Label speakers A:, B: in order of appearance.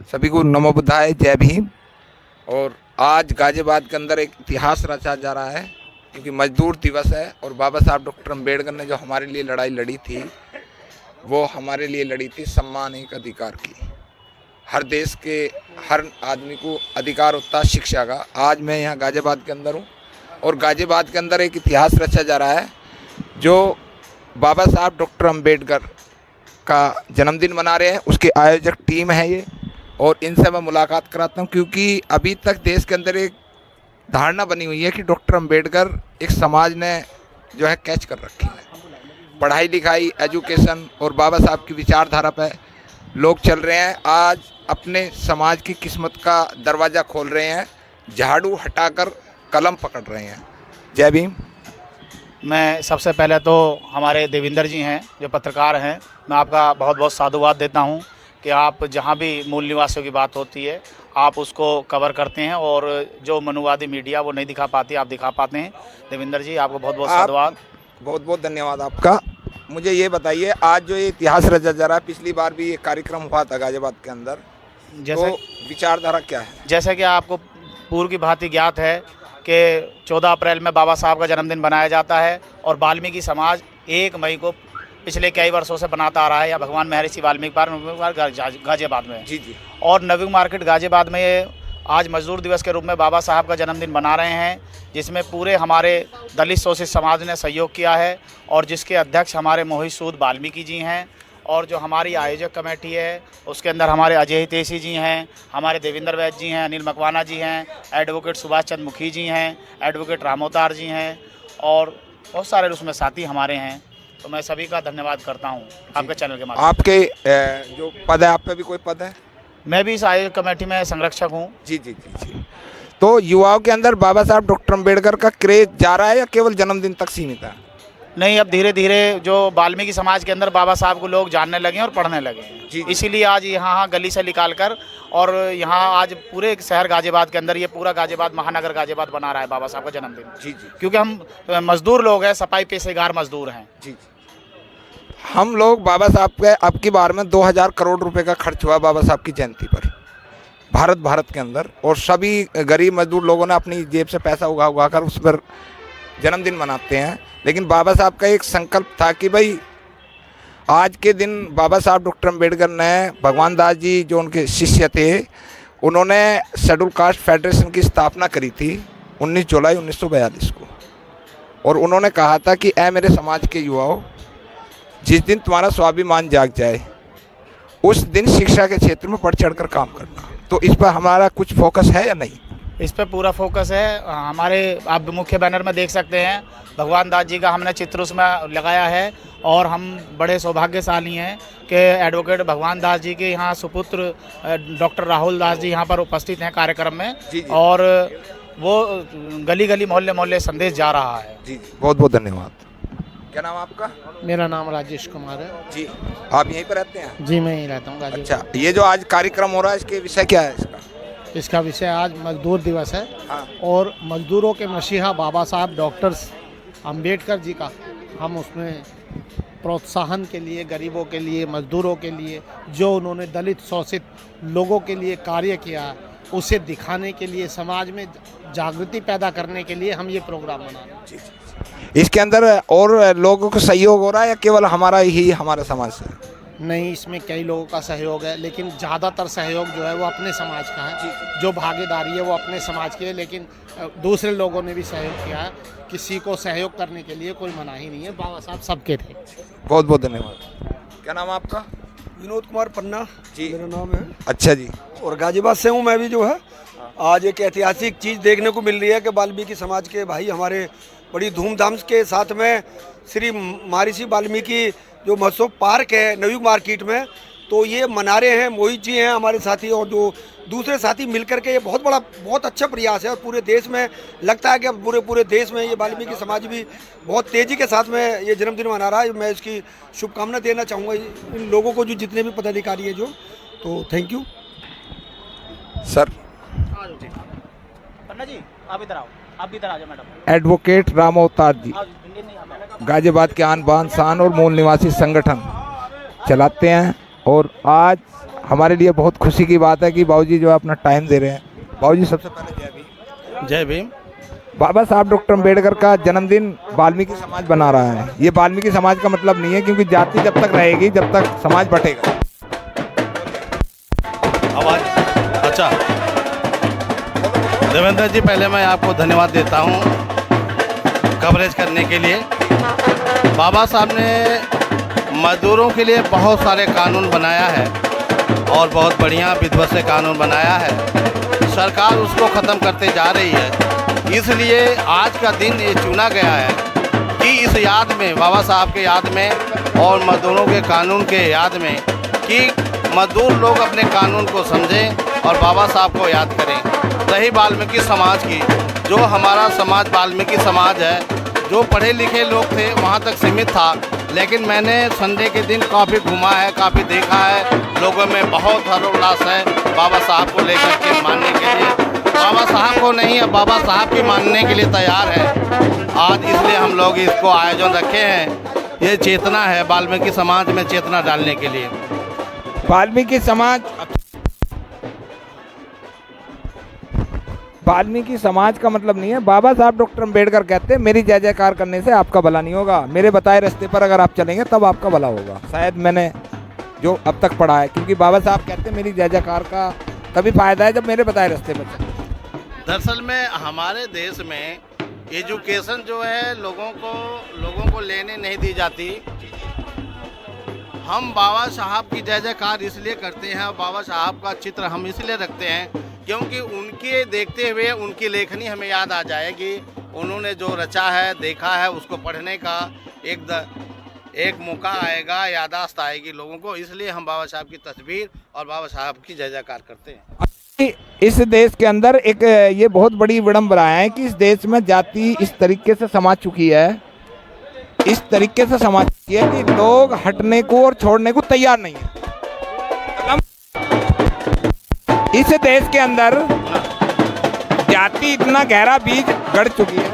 A: सभी को नमो बुद्धाय, जय भीम। और आज गाजियाबाद के अंदर एक इतिहास रचा जा रहा है क्योंकि मजदूर दिवस है और बाबा साहब डॉक्टर अम्बेडकर ने जो हमारे लिए लड़ाई लड़ी थी वो हमारे लिए लड़ी थी सम्मान एक अधिकार की। हर देश के हर आदमी को अधिकार होता है शिक्षा का। आज मैं यहाँ गाजियाबाद के अंदर हूँ और गाजियाबाद के अंदर एक इतिहास रचा जा रहा है जो बाबा साहब डॉक्टर अम्बेडकर का जन्मदिन मना रहे हैं। उसके आयोजक टीम है ये और इनसे मैं मुलाकात कराता हूँ क्योंकि अभी तक देश के अंदर एक धारणा बनी हुई है कि डॉक्टर अम्बेडकर एक समाज ने जो है कैच कर रखी है। पढ़ाई लिखाई, एजुकेशन और बाबा साहब की विचारधारा पर लोग चल रहे हैं। आज अपने समाज की किस्मत का दरवाज़ा खोल रहे हैं, झाड़ू हटाकर कलम पकड़ रहे हैं। जय भीम।
B: मैं सबसे पहले तो हमारे देवेंद्र जी हैं जो पत्रकार हैं, मैं आपका बहुत बहुत साधुवाद देता हूं कि आप जहां भी मूल निवासियों की बात होती है आप उसको कवर करते हैं और जो मनुवादी मीडिया वो नहीं दिखा पाती आप दिखा पाते हैं। देवेंद्र जी आपको बहुत बहुत साधुवाद।
A: बहुत बहुत धन्यवाद आपका। मुझे ये बताइए, आज जो ये इतिहास रचा जा रहा है, पिछली बार भी ये कार्यक्रम हुआ था गाजियाबाद के अंदर,
B: जैसे
A: तो विचारधारा क्या है?
B: जैसे कि आपको पूर्व की भांति ज्ञात है कि 14 अप्रैल में बाबा साहब का जन्मदिन मनाया जाता है और वाल्मीकि समाज 1 मई को पिछले कई वर्षों से बनाता आ रहा है। या भगवान महर्षि वाल्मीकि पार्क गाजियाबाद में
A: जी जी।
B: और नवी मार्केट गाजियाबाद में ये आज मजदूर दिवस के रूप में बाबा साहब का जन्मदिन मना रहे हैं, जिसमें पूरे हमारे दलित शोषित समाज ने सहयोग किया है और जिसके अध्यक्ष हमारे मोहित सूद वाल्मीकि जी हैं। और जो हमारी आयोजक कमेटी है उसके अंदर हमारे अजय हितेशी जी हैं, हमारे देवेंद्र वैद्य जी हैं, अनिल मकवाना जी हैं, एडवोकेट सुभाष चंद्र मुखी जी हैं, एडवोकेट रामोतार जी हैं और बहुत सारे उसमें साथी हमारे हैं। तो मैं सभी का धन्यवाद करता हूँ आपके चैनल के माध्यम।
A: आपके जो पद है, आप पे भी कोई पद है?
B: मैं भी इस आयोजक कमेटी में संरक्षक हूँ।
A: जी जी जी जी। तो युवाओं के अंदर बाबा साहब डॉक्टर अम्बेडकर का क्रेज जा रहा है या केवल जन्मदिन तक सीमित है?
B: नहीं, अब धीरे धीरे जो वाल्मीकि समाज के अंदर बाबा साहब को लोग जानने लगे और पढ़ने लगे हैं। इसीलिए आज यहाँ गली से निकाल कर और यहाँ आज पूरे शहर गाजियाबाद के अंदर ये पूरा गाजियाबाद महानगर गाजियाबाद बना रहा है बाबा साहब का जन्मदिन।
A: जी जी।
B: क्योंकि हम मजदूर लोग हैं, सफाई पेशेगार मजदूर हैं।
A: जी जी। हम लोग बाबा साहब के अब की बार में 2000 करोड़ रुपए का खर्च हुआ बाबा साहब की जयंती पर भारत के अंदर, और सभी गरीब मजदूर लोगों ने अपनी जेब से पैसा उगा कर उस पर जन्मदिन मनाते हैं। लेकिन बाबा साहब का एक संकल्प था कि भाई आज के दिन बाबा साहब डॉक्टर अम्बेडकर ने, भगवान दास जी जो उनके शिष्य थे, उन्होंने शेड्यूल कास्ट फेडरेशन की स्थापना करी थी 19 जुलाई 1942 को। और उन्होंने कहा था कि ऐ मेरे समाज के युवाओं, जिस दिन तुम्हारा स्वाभिमान जाग जाए उस दिन शिक्षा के क्षेत्र में बढ़ चढ़ कर काम करना। तो इस पर हमारा कुछ फोकस है या नहीं?
B: इस पर पूरा फोकस है। हमारे आप मुख्य बैनर में देख सकते हैं भगवान दास जी का हमने चित्र उसमें लगाया है और हम बड़े सौभाग्यशाली हैं कि एडवोकेट भगवान दास जी के यहाँ सुपुत्र डॉक्टर राहुल दास जी यहाँ पर उपस्थित हैं कार्यक्रम में।
A: जी जी।
B: और वो गली गली मोहल्ले मोहल्ले संदेश जा रहा है।
A: जी जी, बहुत बहुत धन्यवाद। क्या नाम आपका?
C: मेरा नाम राजेश कुमार है।
A: जी, आप यहीं पर रहते हैं?
C: जी, मैं यहीं रहता हूँ गाजीपुर।
A: अच्छा, ये जो आज कार्यक्रम हो रहा है इसके विषय क्या है इसका?
C: इसका विषय आज मजदूर दिवस है।
A: हाँ।
C: और मजदूरों के मसीहा बाबा साहब डॉक्टर अम्बेडकर जी का हम उसमें प्रोत्साहन के लिए, गरीबों के लिए, मजदूरों के लिए, जो उन्होंने दलित शोषित लोगों के लिए कार्य किया उसे दिखाने के लिए, समाज में जागृति पैदा करने के लिए हम ये प्रोग्राम मना रहे हैं।
A: जी जी। इसके अंदर और लोगों को सहयोग हो रहा है या केवल हमारा समाज से?
C: नहीं, इसमें कई लोगों का सहयोग है लेकिन ज़्यादातर सहयोग जो है वो अपने समाज का है। जो भागीदारी है वो अपने समाज की है, लेकिन दूसरे लोगों ने भी सहयोग किया है। किसी को सहयोग करने के लिए कोई मनाही नहीं है। बाबा साहब सबके थे।
A: बहुत बहुत धन्यवाद। क्या नाम है आपका?
D: विनोद कुमार पन्ना
A: जी
D: मेरा नाम है।
A: अच्छा जी।
D: और गाजियाबाद से हूँ मैं भी। जो है आज एक ऐतिहासिक चीज़ देखने को मिल रही है कि वाल्मीकि समाज के भाई हमारे बड़ी धूमधाम के साथ में श्री महर्षि वाल्मीकि जो महोत्सव पार्क है नवी मार्केट में, तो ये मना रहे हैं। मोहित जी हैं हमारे साथी और जो दूसरे साथी मिलकर के ये बहुत अच्छा प्रयास है। और पूरे देश में लगता है कि अब पूरे देश में ये वाल्मीकि समाज भी बहुत तेज़ी के साथ में ये जन्मदिन मना रहा है। मैं इसकी शुभकामना देना चाहूँगा इन लोगों को, जो जितने भी पदाधिकारी है जो। तो थैंक यू
A: सर।
B: पन्ना जी आप इधर आओ, आप भी इधर आ जाओ मैडम।
A: एडवोकेट रामोतार जी गाजियाबाद के आन बान शान और मूल निवासी संगठन चलाते हैं और आज हमारे लिए बहुत खुशी की बात है कि बाबूजी जो है अपना टाइम दे रहे हैं। बाबूजी सबसे पहले जय भीम।
E: जय भीम।
A: बाबा साहब डॉक्टर अम्बेडकर का जन्मदिन वाल्मीकि समाज बना रहा है। ये वाल्मीकि समाज का मतलब नहीं है, क्योंकि जाति जब तक रहेगी जब तक समाज बटेगा।
E: आवाज अच्छा। देवेंद्र जी, पहले मैं आपको धन्यवाद देता हूँ कवरेज करने के लिए। बाबा साहब ने मजदूरों के लिए बहुत सारे कानून बनाया है और बहुत बढ़िया विध्वंस से कानून बनाया है। सरकार उसको ख़त्म करते जा रही है, इसलिए आज का दिन ये चुना गया है कि इस याद में, बाबा साहब के याद में और मजदूरों के कानून के याद में, कि मजदूर लोग अपने कानून को समझें और बाबा साहब को याद करें। रही वाल्मीकि समाज की, जो हमारा समाज वाल्मीकि समाज है, जो पढ़े लिखे लोग थे वहाँ तक सीमित था, लेकिन मैंने संडे के दिन काफ़ी घूमा है, काफ़ी देखा है, लोगों में बहुत हर्षोल्लास है बाबा साहब को लेकर के मानने के लिए। बाबा साहब को नहीं, अब बाबा साहब की मानने के लिए तैयार है आज, इसलिए हम लोग इसको आयोजन रखे हैं। ये चेतना है वाल्मीकि समाज में, चेतना डालने के लिए।
A: वाल्मीकि समाज का मतलब नहीं है। बाबा साहब डॉक्टर अम्बेडकर कहते हैं मेरी जय जयकार करने से आपका भला नहीं होगा, मेरे बताए रास्ते पर अगर आप चलेंगे तब आपका भला होगा। शायद मैंने जो अब तक पढ़ा है, क्योंकि बाबा साहब कहते हैं मेरी जय जयकार का तभी फायदा है जब मेरे बताए रास्ते पर चलें।
E: दरअसल में हमारे देश में एजुकेशन जो है लोगों को लेने नहीं दी जाती। हम बाबा साहब की जय जयकार इसलिए करते हैं और बाबा साहब का चित्र हम इसलिए रखते हैं क्योंकि उनके देखते हुए उनकी लेखनी हमें याद आ जाएगी। उन्होंने जो रचा है, देखा है, उसको पढ़ने का एक मौका आएगा, याददाश्त आएगी लोगों को। इसलिए हम बाबा साहब की तस्वीर और बाबा साहब की जय जयकार करते हैं।
A: इस देश के अंदर एक ये बहुत बड़ी विडंबना है कि इस देश में जाति इस तरीके से समा चुकी है, इस तरीके से समा चुकी है कि लोग हटने को और छोड़ने को तैयार नहीं है। इस देश के अंदर जाति इतना गहरा बीज गड़ चुकी है